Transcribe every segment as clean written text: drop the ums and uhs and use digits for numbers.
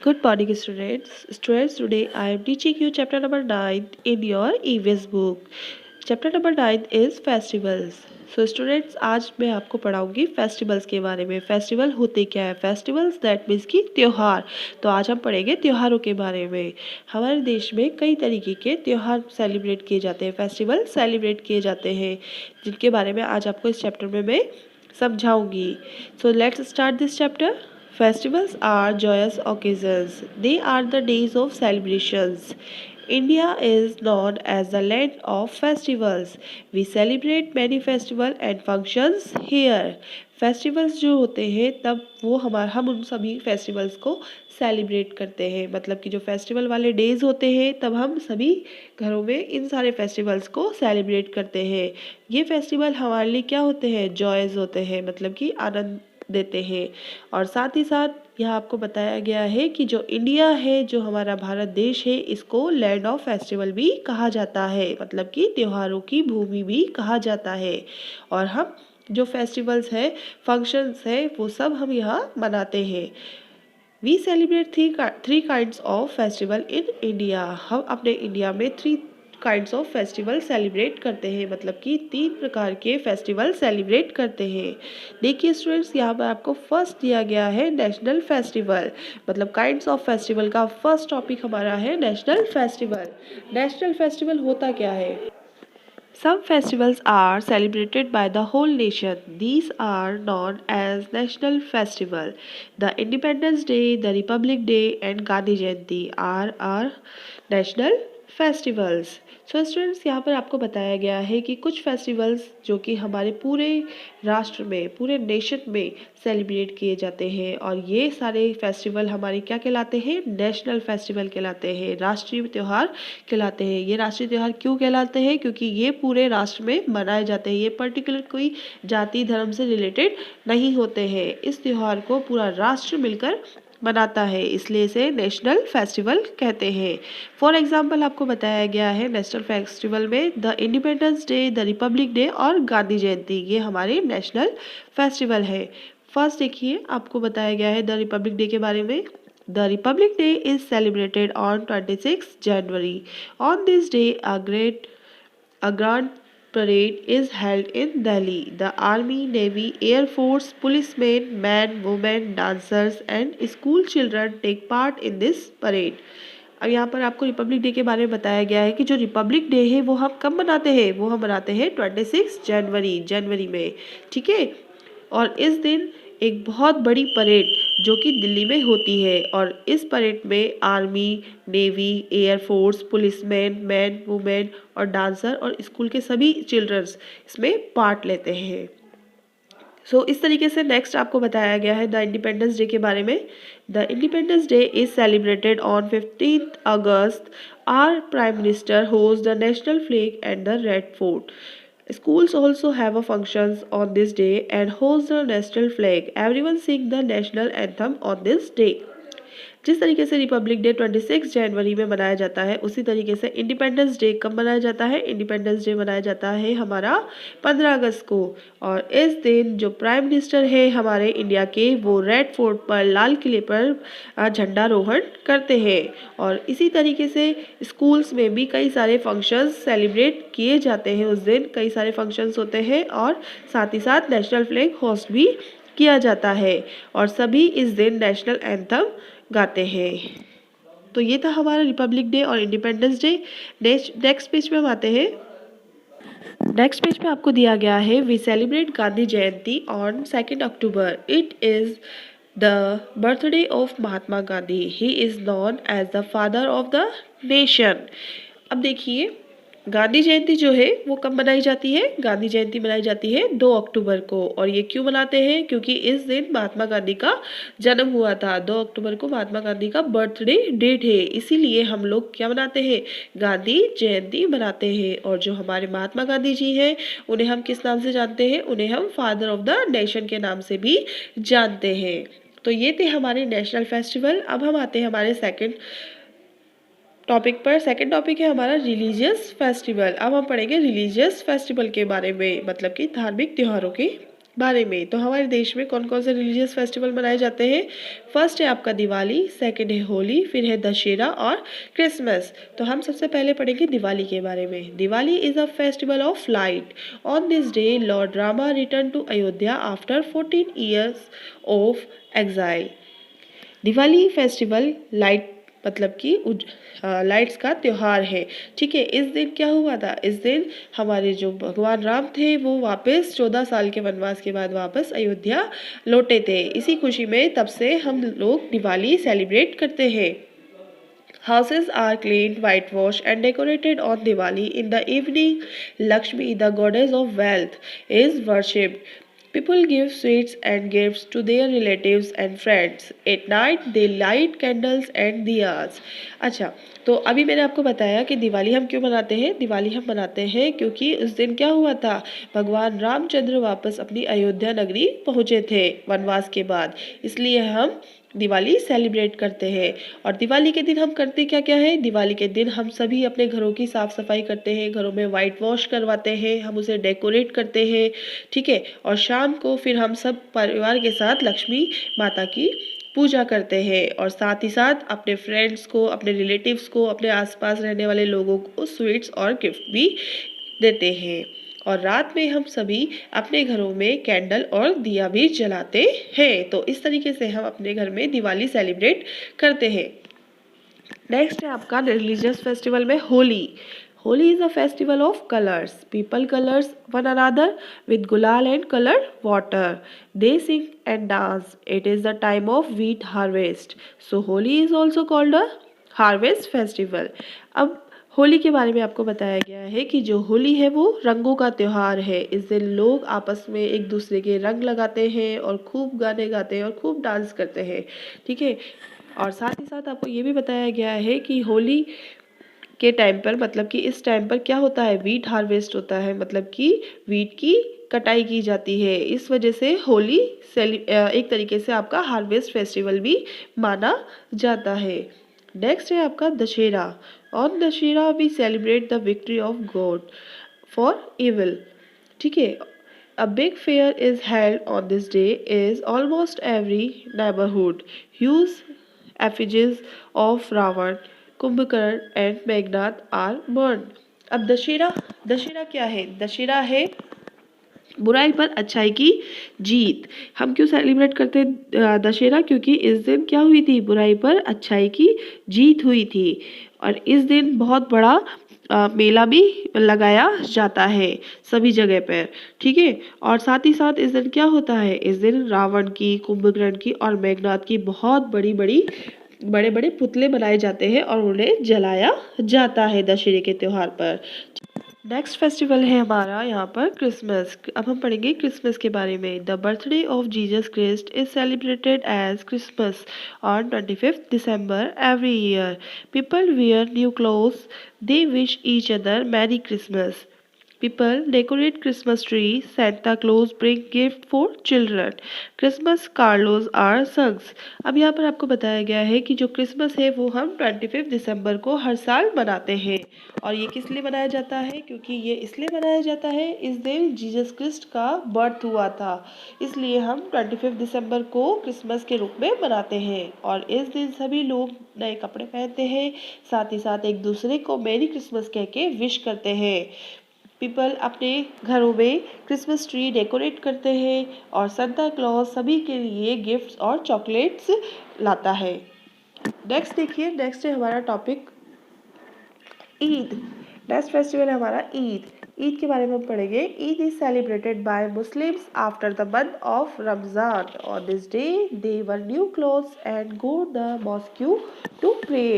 Good morning, students. Students, today I am teaching you chapter number 9 in your EVS book. Chapter number 9 is festivals. So students, आज मैं आपको पढ़ाऊंगी festivals के बारे में. Festival होते क्या है? फेस्टिवल्स दैट मीन्स कि त्योहार. तो आज हम पढ़ेंगे त्योहारों के बारे में. हमारे देश में कई तरीके के त्योहार सेलिब्रेट किए जाते हैं, फेस्टिवल सेलिब्रेट किए जाते हैं, जिनके बारे में आज आपको इस चैप्टर में मैं समझाऊंगी. So let's start this chapter. Festivals are joyous occasions. They are the days of celebrations. India is known as the land of festivals. We celebrate many festivals and functions here. Festivals जो होते हैं तब वो हम उन सभी festivals को celebrate करते हैं. मतलब कि जो फेस्टिवल वाले डेज होते हैं तब हम सभी घरों में इन सारे फेस्टिवल्स को सेलिब्रेट करते हैं. ये फेस्टिवल हमारे लिए क्या होते हैं? जॉयज होते हैं, मतलब कि आनंद देते हैं. और साथ ही साथ यहाँ आपको बताया गया है कि जो इंडिया है, जो हमारा भारत देश है, इसको लैंड ऑफ फेस्टिवल भी कहा जाता है, मतलब कि त्योहारों की भूमि भी कहा जाता है. और हम जो फेस्टिवल्स है, फंक्शंस है, वो सब हम यहाँ मनाते हैं. We celebrate three kinds of festival in India. हम अपने इंडिया में 3 काइंड्स ऑफ फेस्टिवल सेलिब्रेट करते हैं, मतलब कि 3 प्रकार के फेस्टिवल सेलिब्रेट करते हैं. देखिए स्टूडेंट्स, यहाँ पर आपको फर्स्ट दिया गया है नेशनल फेस्टिवल. मतलब काइंड्स ऑफ फेस्टिवल का फर्स्ट टॉपिक हमारा है नेशनल फेस्टिवल. नेशनल फेस्टिवल होता क्या है? Some festivals are celebrated by the whole nation. These are known as national festival. The Independence Day, the Republic Day and Gandhi Jayanti are our national festivals. So students, यहाँ पर आपको बताया गया है कि कुछ फेस्टिवल्स जो कि हमारे पूरे राष्ट्र में, पूरे नेशन में सेलिब्रेट किए जाते हैं, और ये सारे फेस्टिवल हमारे क्या कहलाते हैं? नेशनल फेस्टिवल कहलाते हैं, राष्ट्रीय त्यौहार कहलाते हैं. ये राष्ट्रीय त्यौहार क्यों कहलाते हैं? क्योंकि ये पूरे राष्ट्र में मनाए जाते हैं. ये पर्टिकुलर कोई जाति धर्म से रिलेटेड नहीं होते हैं. इस त्यौहार को पूरा राष्ट्र मिलकर मनाता है, इसलिए इसे नेशनल फेस्टिवल कहते हैं. फॉर एग्जाम्पल आपको बताया गया है नेशनल फेस्टिवल में the independence day, the Republic day और गांधी जयंती. ये हमारे नेशनल फेस्टिवल है. फर्स्ट देखिए, आपको बताया गया है द रिपब्लिक डे के बारे में. The Republic Day is celebrated on 26 January. On this day, a grand parade is held in Delhi. The Army, Navy, Air Force, policemen, men, women, dancers and school children take part in this parade. अब यहाँ पर आपको Republic day के बारे में बताया गया है कि जो रिपब्लिक डे है वो हम कब मनाते हैं? वो हम मनाते हैं 26 जनवरी में. ठीक है. और इस दिन एक बहुत बड़ी परेड जो कि दिल्ली में होती है, और इस परेड में army, navy, air force, policeman, man, women और डांसर और स्कूल के सभी चिल्ड्रंस इसमें पार्ट लेते हैं. सो इस तरीके से नेक्स्ट आपको बताया गया है द इंडिपेंडेंस डे के बारे में. The independence day is celebrated on 15 August. Our prime minister host the national flag and the red fort. Schools also have a functions on this day and host the national flag. Everyone sing the national anthem on this day. जिस तरीके से Republic day 26 जनवरी में मनाया जाता है, उसी तरीके से इंडिपेंडेंस डे कब मनाया जाता है? इंडिपेंडेंस डे मनाया जाता है हमारा 15 अगस्त को. और इस दिन जो प्राइम मिनिस्टर है हमारे इंडिया के, वो रेड फोर्ट पर, लाल किले पर झंडारोहण करते हैं. और इसी तरीके से स्कूल्स में भी कई सारे फंक्शंस सेलिब्रेट किए जाते हैं. उस दिन कई सारे फंक्शंस होते हैं और साथ ही साथ नेशनल फ्लैग होस्ट भी किया जाता है, और सभी इस दिन नेशनल एंथम गाते हैं. तो ये था हमारा रिपब्लिक डे और इंडिपेंडेंस डे. नेक्स्ट पेज पे हम आते हैं. नेक्स्ट पेज पे आपको दिया गया है we celebrate Gandhi Jayanti on 2 October. It is the birthday of Mahatma Gandhi. He is known as the father of the nation. अब देखिए, गांधी जयंती जो है वो कब मनाई जाती है? गांधी जयंती मनाई जाती है 2 अक्टूबर को. और ये क्यों मनाते हैं? क्योंकि इस दिन महात्मा गांधी का जन्म हुआ था. 2 अक्टूबर को महात्मा गांधी का बर्थडे डेट है, इसीलिए हम लोग क्या मनाते हैं? गांधी जयंती मनाते हैं. और जो हमारे महात्मा गांधी जी हैं, उन्हें हम किस नाम से जानते हैं? उन्हें हम फादर ऑफ द नेशन के नाम से भी जानते हैं. तो ये थे हमारे नेशनल फेस्टिवल. अब हम आते हैं हमारे सेकेंड टॉपिक पर. सेकंड टॉपिक है हमारा रिलीजियस फेस्टिवल. अब हम पढ़ेंगे रिलीजियस फेस्टिवल के बारे में, मतलब कि धार्मिक त्योहारों के बारे में। तो हमारे देश में कौन कौन से रिलीजियस फेस्टिवल मनाए जाते हैं? फर्स्ट है आपका दिवाली, सेकंड है होली, फिर है दशहरा और क्रिसमस। तो हम सबसे पहले पढ़ेंगे दिवाली के बारे में। Diwali is a festival of light. On this day lord Rama return to Ayodhya after 14 years of exile. Diwali festival light मतलब कि लाइट्स का त्योहार है। ठीक है, इस दिन क्या हुआ था? इस दिन हमारे जो भगवान राम थे वो वापस 14 साल के वनवास के बाद वापस अयोध्या लौटे थे। इसी खुशी में तब से हम लोग दिवाली सेलिब्रेट करते हैं। Houses are cleaned, whitewashed, and decorated on Diwali. In the evening, Lakshmi, the goddess of wealth, is worshipped. People give sweets and gifts to their relatives and friends. At night, they light candles and diyas. अच्छा, तो अभी मैंने आपको बताया कि दिवाली हम क्यों मनाते हैं। दिवाली हम मनाते हैं क्योंकि उस दिन क्या हुआ था? भगवान रामचंद्र वापस अपनी अयोध्या नगरी पहुँचे थे वनवास के बाद, इसलिए हम दिवाली सेलिब्रेट करते हैं। और दिवाली के दिन हम करते क्या क्या है? दिवाली के दिन हम सभी अपने घरों की साफ सफाई करते हैं, घरों में वाइट वॉश करवाते हैं, हम उसे डेकोरेट करते हैं। ठीक है, और शाम को फिर हम सब परिवार के साथ लक्ष्मी माता की पूजा करते हैं और साथ ही साथ अपने फ्रेंड्स को, अपने रिलेटिव्स को, अपने आसपास रहने वाले लोगों को स्वीट्स और गिफ्ट भी देते हैं। और रात में हम सभी अपने घरों में कैंडल और दिया भी जलाते हैं। तो इस तरीके से हम अपने घर में दिवाली सेलिब्रेट करते हैं। नेक्स्ट है आपका रिलीजियस फेस्टिवल में Holi. Holi is a festival of colours. People colours one another with gulal and colour water. They sing and dance. It is the time of wheat harvest, so Holi is also called a harvest festival. अब होली के बारे में आपको बताया गया है कि जो होली है वो रंगों का त्योहार है। इस दिन लोग आपस में एक दूसरे के रंग लगाते हैं और खूब गाने गाते हैं और खूब डांस करते हैं। ठीक है, और साथ ही साथ आपको ये भी बताया गया है कि होली के टाइम पर मतलब कि इस टाइम पर क्या होता है? व्हीट हार्वेस्ट होता है, मतलब कि व्हीट की कटाई की जाती है। इस वजह से होली एक तरीके से आपका हार्वेस्ट फेस्टिवल भी माना जाता है। नेक्स्ट है आपका Dussehra. On Dussehra we celebrate the victory of god for evil. ठीक है, a big fair is held on this day is almost every neighborhood. Huge effigies of Ravan, Kumbhakarn and Meghnad are burned. अब दशहरा, दशहरा क्या है? दशहरा है बुराई पर अच्छाई की जीत। हम क्यों सेलिब्रेट करते हैं दशहरा? क्योंकि इस दिन क्या हुई थी? बुराई पर अच्छाई की जीत हुई थी। और इस दिन बहुत बड़ा मेला भी लगाया जाता है सभी जगह पर। ठीक है, और साथ ही साथ इस दिन क्या होता है? इस दिन रावण की, कुंभकर्ण की और मेघनाद की बहुत बड़ी बड़ी बड़े बड़े पुतले बनाए जाते हैं और उन्हें जलाया जाता है दशहरे के त्योहार पर। नेक्स्ट फेस्टिवल है हमारा यहाँ पर क्रिसमस। अब हम पढ़ेंगे क्रिसमस के बारे में। The birthday of Jesus Christ is celebrated as Christmas on 25th December every year. People wear new clothes. They wish each other Merry Christmas. People decorate Christmas tree. Santa Claus bring gift for children. Christmas carols are sung. अब यहाँ पर आपको बताया गया है कि जो Christmas है वो हम 25 दिसंबर को हर साल मनाते हैं। और ये किस लिए मनाया जाता है? क्योंकि ये इसलिए मनाया जाता है, इस दिन जीसस क्रिस्ट का बर्थ हुआ था, इसलिए हम 25 दिसंबर को क्रिसमस के रूप में मनाते हैं। और इस दिन सभी लोग नए कपड़े पहनते हैं, साथ ही साथ एक दूसरे को मेरी क्रिसमस कह के विश करते हैं। पीपल अपने घरों में क्रिसमस ट्री डेकोरेट करते हैं और सांता क्लॉज सभी के लिए गिफ्ट्स और चॉकलेट्स लाता है। नेक्स्ट देखिए, नेक्स्ट है हमारा टॉपिक ईद। नेक्स्ट फेस्टिवल है हमारा ईद। ईद के बारे में हम पढ़ेंगे। Eid is celebrated by Muslims after the month of Ramzan. On this day they wear new clothes and go the mosque to pray.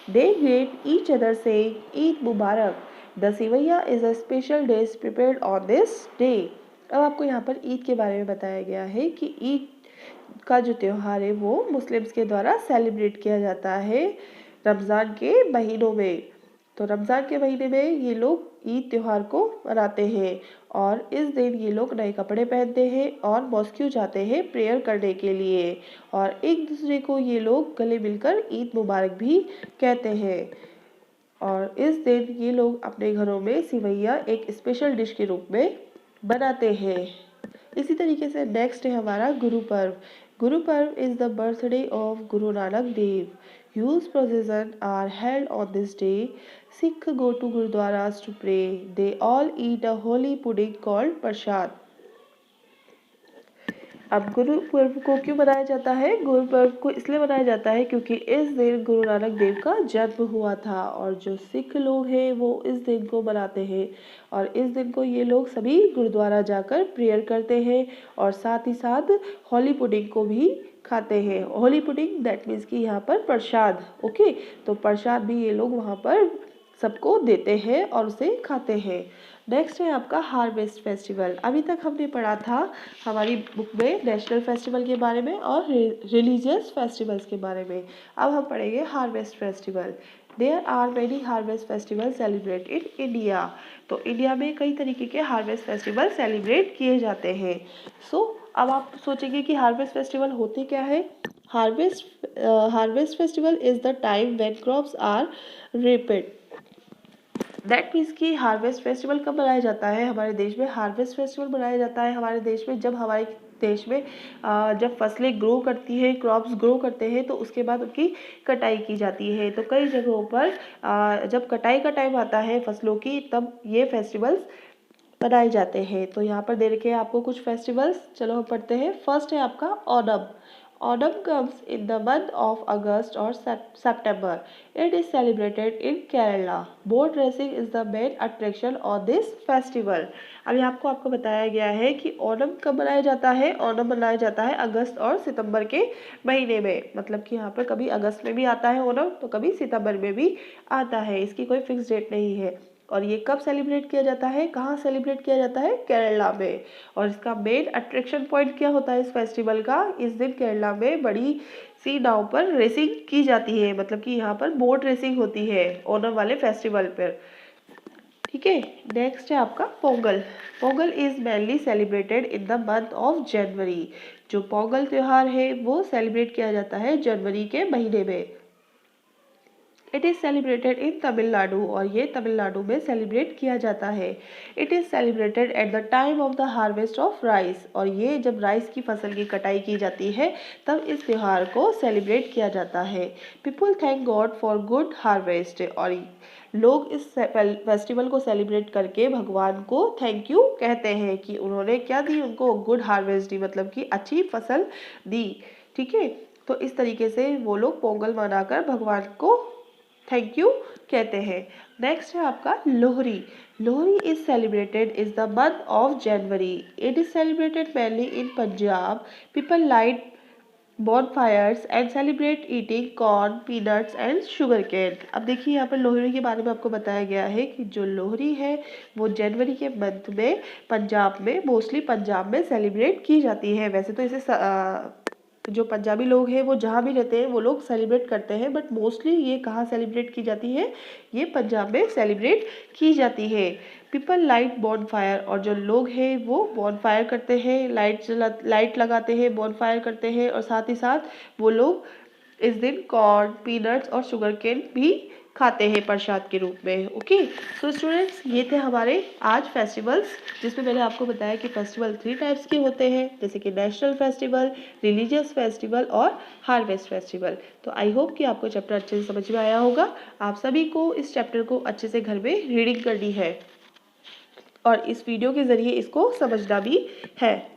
They greet each other saying Eid Mubarak. The seviyan is a special dish prepared on this day. अब आपको यहाँ पर ईद के बारे में बताया गया है कि ईद का जो त्यौहार है वो मुस्लिम्स के द्वारा सेलिब्रेट किया जाता है रमज़ान के महीनों में। तो रमज़ान के महीने में ये लोग ईद त्यौहार को मनाते हैं और इस दिन ये लोग नए कपड़े पहनते हैं और मॉस्क्यू जाते हैं प्रेयर करने के लिए। और एक दूसरे को ये लोग गले मिलकर ईद मुबारक भी कहते हैं। और इस दिन ये लोग अपने घरों में सिवैया एक स्पेशल डिश के रूप में बनाते हैं। इसी तरीके से नेक्स्ट है हमारा Guru Parv. Guru Parv is the birthday of Guru Nanak Dev. Huge processions are held on this day. Sikh go to gurudwaras to pray. They all eat a holy pudding called prasad. अब गुरु पर्व को क्यों मनाया जाता है? गुरु पर्व को इसलिए मनाया जाता है क्योंकि इस दिन गुरु नानक देव का जन्म हुआ था और जो सिख लोग हैं वो इस दिन को मनाते हैं और इस दिन को ये लोग सभी गुरुद्वारा जाकर प्रेयर करते हैं और साथ ही साथ होली पुडिंग को भी खाते हैं। होली पुडिंग दैट मीन्स कि यहाँ पर प्रसाद, ओके, तो प्रसाद भी ये लोग वहाँ पर सबको देते हैं और उसे खाते हैं। नेक्स्ट है आपका हार्वेस्ट फेस्टिवल। अभी तक हमने पढ़ा था हमारी बुक में नेशनल फेस्टिवल के बारे में और रिलीजियस फेस्टिवल्स के बारे में। अब हम पढ़ेंगे harvest festival. There are many harvest festival celebrate in India. तो इंडिया में कई तरीके के हार्वेस्ट फेस्टिवल सेलिब्रेट किए जाते हैं। अब आप सोचेंगे कि हार्वेस्ट फेस्टिवल होते क्या है? Harvest festival is the time when crops are riped. That means कि हार्वेस्ट फेस्टिवल कब मनाया जाता है हमारे देश में? हार्वेस्ट फेस्टिवल मनाया जाता है हमारे देश में जब हमारे देश में जब फसलें ग्रो करती है, क्रॉप्स ग्रो करते हैं तो उसके बाद उनकी कटाई की जाती है। तो कई जगहों पर जब कटाई का टाइम आता है फसलों की तब ये फेस्टिवल्स मनाए जाते हैं। तो यहाँ पर दे रखे हैं आपको कुछ फेस्टिवल्स, चलो हम पढ़ते हैं। फर्स्ट है आपका Onam. Autumn comes in the month of August or September. It is celebrated in Kerala. Boat racing is the main attraction on this festival. अभी आपको बताया गया है कि ओणम कब मनाया जाता है? ओणम मनाया जाता है अगस्त और सितंबर के महीने में। मतलब कि यहाँ पर कभी अगस्त में भी आता है ओणम तो कभी सितंबर में भी आता है। इसकी कोई फिक्स डेट नहीं है। और ये कब सेलिब्रेट किया जाता है? कहाँ सेलिब्रेट किया जाता है? केरला में। और इसका मेन अट्रैक्शन पॉइंट क्या होता है इस फेस्टिवल का? इस दिन केरला में बड़ी सी नाव पर रेसिंग की जाती है। मतलब कि यहाँ पर बोट रेसिंग होती है ओणम वाले फेस्टिवल पर। ठीक है, नेक्स्ट है आपका Pongal. Pongal is mainly celebrated in the month of January. जो पोंगल त्योहार है वो सेलिब्रेट किया जाता है जनवरी के महीने में। It is celebrated in Tamil Nadu और ये तमिलनाडु में सेलिब्रेट किया जाता है। It is celebrated at the time of the harvest of rice और ये जब राइस की फसल की कटाई की जाती है तब इस त्यौहार को सेलिब्रेट किया जाता है। People thank God for good harvest और लोग इस फेस्टिवल को सेलिब्रेट करके भगवान को थैंक यू कहते हैं कि उन्होंने क्या दी, उनको गुड हार्वेस्ट दी, मतलब कि अच्छी फसल दी। ठीक है, तो इस तरीके से वो लोग पोंगल मनाकर भगवान को थैंक यू कहते हैं। नेक्स्ट है आपका Lohri. Lohri is celebrated is the month of January. It is celebrated mainly in Punjab. People light bonfires and celebrate eating corn, peanuts and sugarcane। अब देखिए यहाँ पर लोहरी के बारे में आपको बताया गया है कि जो लोहरी है वो जनवरी के मंथ में पंजाब में, मोस्टली पंजाब में सेलिब्रेट की जाती है। वैसे तो इसे जो पंजाबी लोग हैं वो जहाँ भी रहते हैं वो लोग सेलिब्रेट करते हैं, बट मोस्टली ये कहाँ सेलिब्रेट की जाती है? ये पंजाब में सेलिब्रेट की जाती है। पीपल लाइट बॉनफायर और जो लोग हैं वो बॉनफायर करते हैं, लाइट लगाते हैं, बॉनफायर करते हैं और साथ ही साथ वो लोग इस दिन कॉर्न, पीनट्स और शुगर केन भी खाते हैं प्रसाद के रूप में। ओके, सो स्टूडेंट्स ये थे हमारे आज फेस्टिवल्स जिसमें मैंने आपको बताया कि फेस्टिवल 3 टाइप्स के होते हैं, जैसे कि नेशनल फेस्टिवल, रिलीजियस फेस्टिवल और हार्वेस्ट फेस्टिवल। तो आई होप कि आपको चैप्टर अच्छे से समझ में आया होगा। आप सभी को इस चैप्टर को अच्छे से घर में रीडिंग करनी है और इस वीडियो के ज़रिए इसको समझना भी है।